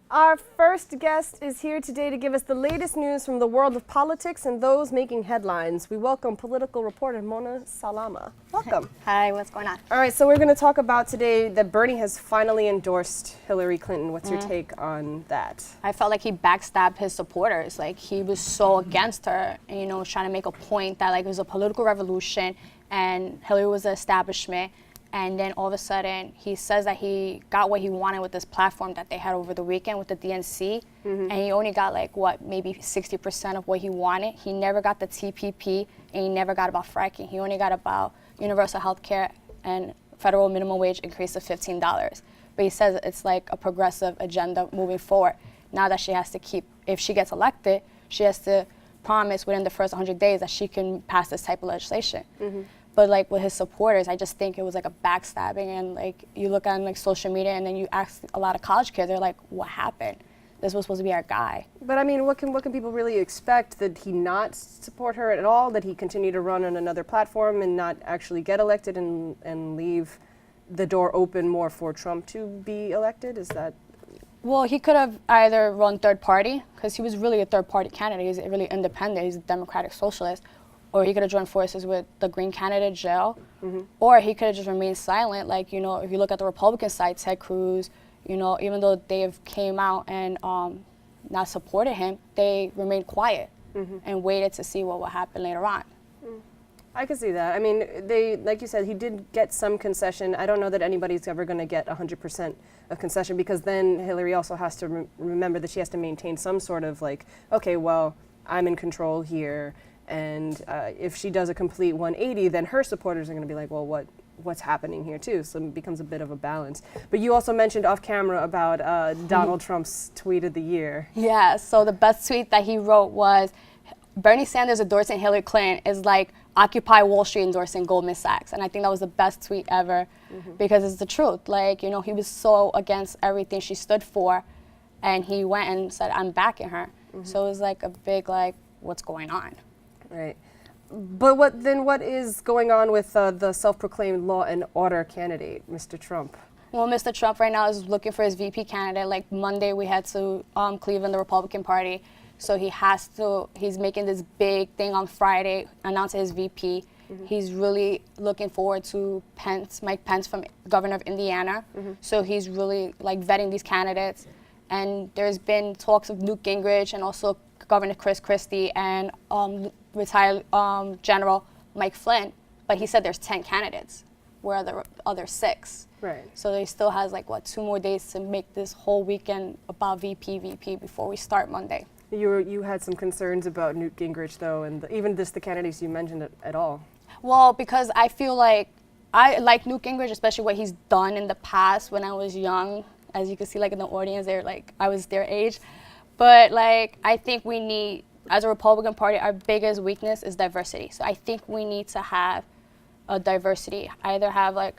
Our first guest is here today to give us the latest news from the world of politics and those making headlines. We welcome political reporter Mona Salama. Welcome. Hi, what's going on? All right, so we're going to talk about today that Bernie has finally endorsed Hillary Clinton. What's your take on that? I felt like he backstabbed his supporters. Like, he was so against her, and, you know, trying to make a point that, like, it was a political revolution and Hillary was the establishment. And then all of a sudden, he says that he got what he wanted with this platform that they had over the weekend with the DNC. And he only got, like, what, maybe 60% of what he wanted. He never got the TPP, and he never got about fracking. He only got about universal health care and federal minimum wage increase of $15. But he says it's like a progressive agenda moving forward. Now that she has to keep, if she gets elected, she has to promise within the first 100 days that she can pass this type of legislation. But like with his supporters, I just think it was like a backstabbing. And like you look on like social media and then you ask a lot of college kids, they're like, what happened? This was supposed to be our guy. But I mean, what can people really expect? Did he not support her at all? Did he continue to run on another platform and not actually get elected and leave the door open more for Trump to be elected? Is that? Well, he could have either run third party, because he was really a third party candidate. He's really independent. He's a democratic socialist. Or he could have joined forces with the Green candidate, Jill. Or he could have just remained silent. Like, you know, if you look at the Republican side, Ted Cruz, you know, even though they have came out and not supported him, they remained quiet and waited to see what would happen later on. I can see that. I mean, they, like you said, he did get some concession. I don't know that anybody's ever going to get 100% of concession, because then Hillary also has to remember that she has to maintain some sort of like, okay, well, I'm in control here. And if she does a complete 180, then her supporters are going to be like, well, what's happening here too? So it becomes a bit of a balance. But you also mentioned off camera about Donald Trump's tweet of the year. Yeah, so the best tweet that he wrote was, Bernie Sanders endorsing Hillary Clinton is like Occupy Wall Street endorsing Goldman Sachs. And I think that was the best tweet ever, because it's the truth. Like, you know, he was so against everything she stood for, and he went and said, I'm backing her. So it was like a big, like, what's going on? Right. But what is going on with the self-proclaimed law and order candidate, Mr. Trump? Well, Mr. Trump right now is looking for his VP candidate. Like Monday, we had to Cleveland, the Republican Party. So he's making this big thing on Friday, announcing his VP. He's really looking forward to Mike Pence from governor of Indiana. So he's really like vetting these candidates. And there's been talks of Newt Gingrich and also Governor Chris Christie and retired General Mike Flynn. But he said there's 10 candidates, where are the other 6? Right. So he still has like, what, 2 more days to make this whole weekend about VP before we start Monday. You had some concerns about Newt Gingrich, though, and even the candidates you mentioned at all. Well, because I feel like I like Newt Gingrich, especially what he's done in the past when I was young. As you can see, like in the audience, they're like, I was their age. But like, I think we need, as a Republican Party, our biggest weakness is diversity. So I think we need to have a diversity, either have like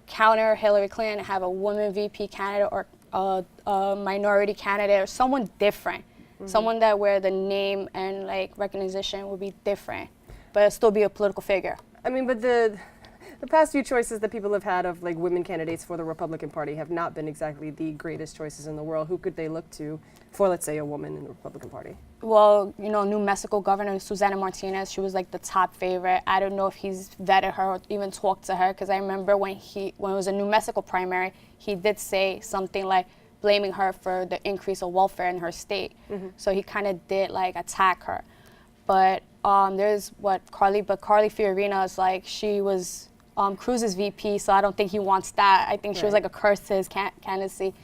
counter Hillary Clinton, have a woman VP candidate, or a minority candidate, or someone different. Someone that where the name and like recognition will be different, but still be a political figure. I mean, but the past few choices that people have had of like women candidates for the Republican Party have not been exactly the greatest choices in the world. Who could they look to for, let's say, a woman in the Republican Party? Well, you know, New Mexico Governor Susana Martinez, she was like the top favorite. I don't know if he's vetted her or even talked to her, because I remember when it was a New Mexico primary, he did say something like blaming her for the increase of welfare in her state. So he kind of did like attack her. But there's Carly Fiorina is like, she was Cruz's VP, so I don't think he wants that. I think she was like a curse to his candidacy.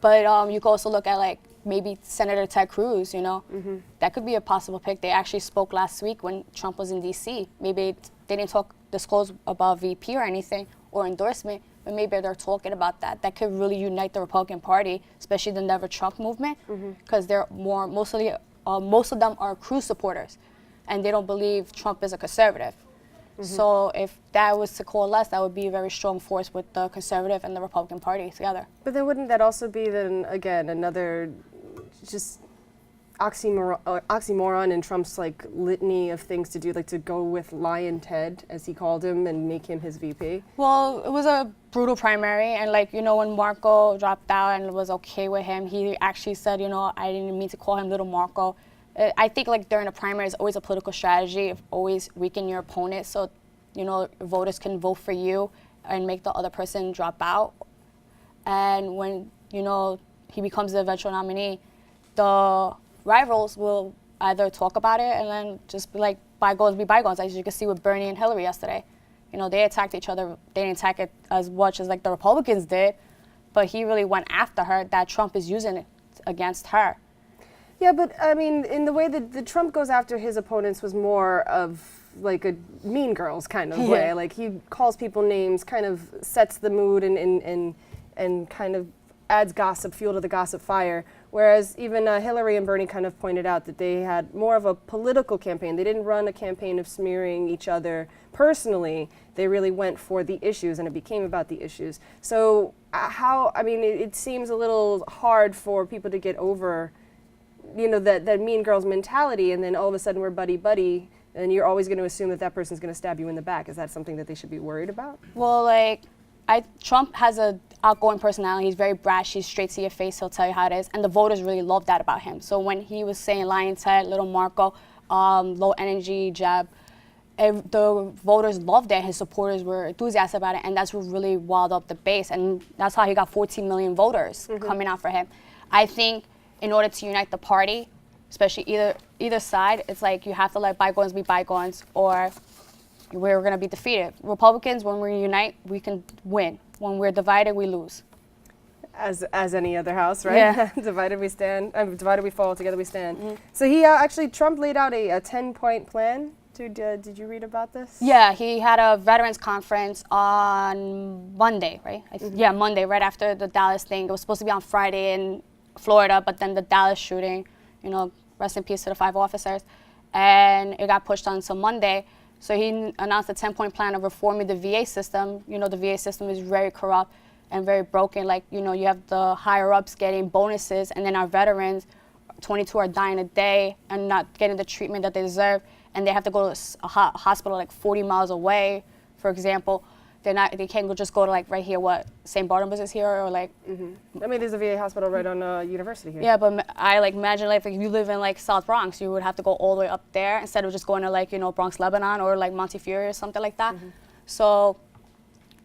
But you could also look at like maybe Senator Ted Cruz, you know. That could be a possible pick. They actually spoke last week when Trump was in DC. Maybe they didn't disclose about VP or anything or endorsement, but maybe they're talking about that. That could really unite the Republican Party, especially the Never Trump movement, because they're most of them are Cruz supporters, and they don't believe Trump is a conservative. So if that was to coalesce, that would be a very strong force with the conservative and the Republican Party together. But then wouldn't that also be then, again, another just oxymoron in Trump's like litany of things to do, like to go with Lion Ted, as he called him, and make him his VP? Well, it was a brutal primary, and like, you know, when Marco dropped out and was okay with him, he actually said, you know, I didn't mean to call him Little Marco. I think like during a primary, it's always a political strategy of always weaken your opponent, so, you know, voters can vote for you and make the other person drop out. And when, you know, he becomes the eventual nominee, the rivals will either talk about it and then just be like, bygones be bygones, as you can see with Bernie and Hillary yesterday. You know, they attacked each other. They didn't attack it as much as like the Republicans did, but he really went after her, that Trump is using it against her. Yeah, but I mean, in the way that the Trump goes after his opponents was more of like a Mean Girls kind of way. Like he calls people names, kind of sets the mood and kind of adds gossip, fuel to the gossip fire. Whereas even Hillary and Bernie kind of pointed out that they had more of a political campaign. They didn't run a campaign of smearing each other personally. They really went for the issues, and it became about the issues. So I mean, it seems a little hard for people to get over, you know, that Mean Girls mentality, and then all of a sudden we're buddy-buddy, and you're always going to assume that that person's going to stab you in the back. Is that something that they should be worried about? Well, like, Trump has a outgoing personality. He's very brash. He's straight to your face. He'll tell you how it is. And the voters really love that about him. So when he was saying Lion Ted, Little Marco, low energy jab, the voters loved it. His supporters were enthusiastic about it. And that's what really walled up the base. And that's how he got 14 million voters coming out for him. I think in order to unite the party, especially either side, it's like you have to let bygones be bygones, or we're going to be defeated. Republicans, when we unite, we can win. When we're divided, we lose. As any other house, right? Yeah. Divided we stand. Divided we fall. Together we stand. So he actually, Trump laid out a 10-point plan. Did you read about this? Yeah, he had a veterans conference on Monday, right? Yeah, Monday, right after the Dallas thing. It was supposed to be on Friday in Florida, but then the Dallas shooting, you know, rest in peace to the 5 officers, and it got pushed on to Monday. So he announced a 10-point plan of reforming the VA system. You know, the VA system is very corrupt and very broken. Like, you know, you have the higher-ups getting bonuses, and then our veterans, 22 are dying a day and not getting the treatment that they deserve, and they have to go to a hospital like 40 miles away, for example. They can't just go to like right here, what, St. Barnabas is here, or like. I mean, there's a VA hospital right on University here. Yeah, but I like imagine like if you live in like South Bronx, you would have to go all the way up there instead of just going to like, you know, Bronx, Lebanon, or like Montefiore or something like that. So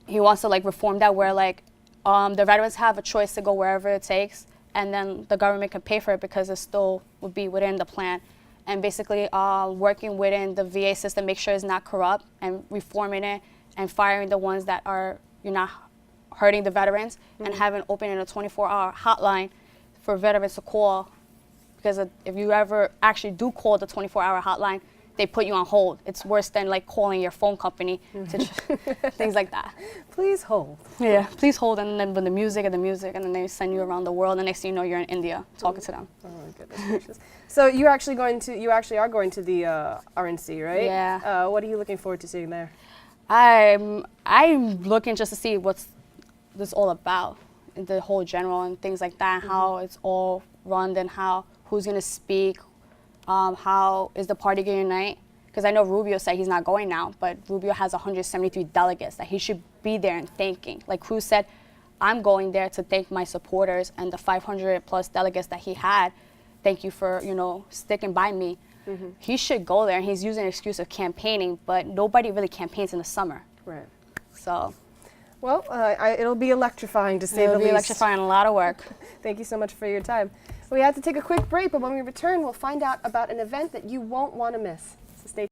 he wants to like reform that, where like the veterans have a choice to go wherever it takes, and then the government can pay for it because it still would be within the plan. And basically working within the VA system, make sure it's not corrupt, and reforming it and firing the ones that are, you know, hurting the veterans, and having opening a 24-hour hotline for veterans to call. Because if you ever actually do call the 24-hour hotline, they put you on hold. It's worse than like calling your phone company to things like that. Please hold. Yeah, please hold, and then with the music, and then they send you around the world, and next thing you know, you're in India talking to them. Oh my goodness gracious. So you actually are going to the RNC, right? Yeah. What are you looking forward to seeing there? I'm looking just to see what's this all about, the whole general and things like that, how it's all run, and who's gonna speak, how is the party gonna unite? Because I know Rubio said he's not going now, but Rubio has 173 delegates that he should be there and thanking. Like Cruz said, I'm going there to thank my supporters and the 500 plus delegates that he had. Thank you for, you know, sticking by me. He should go there, and he's using an excuse of campaigning, but nobody really campaigns in the summer. Right. So. Well, it'll be electrifying, to say the least. It'll be electrifying, a lot of work. Thank you so much for your time. We have to take a quick break, but when we return, we'll find out about an event that you won't want to miss. So stay tuned.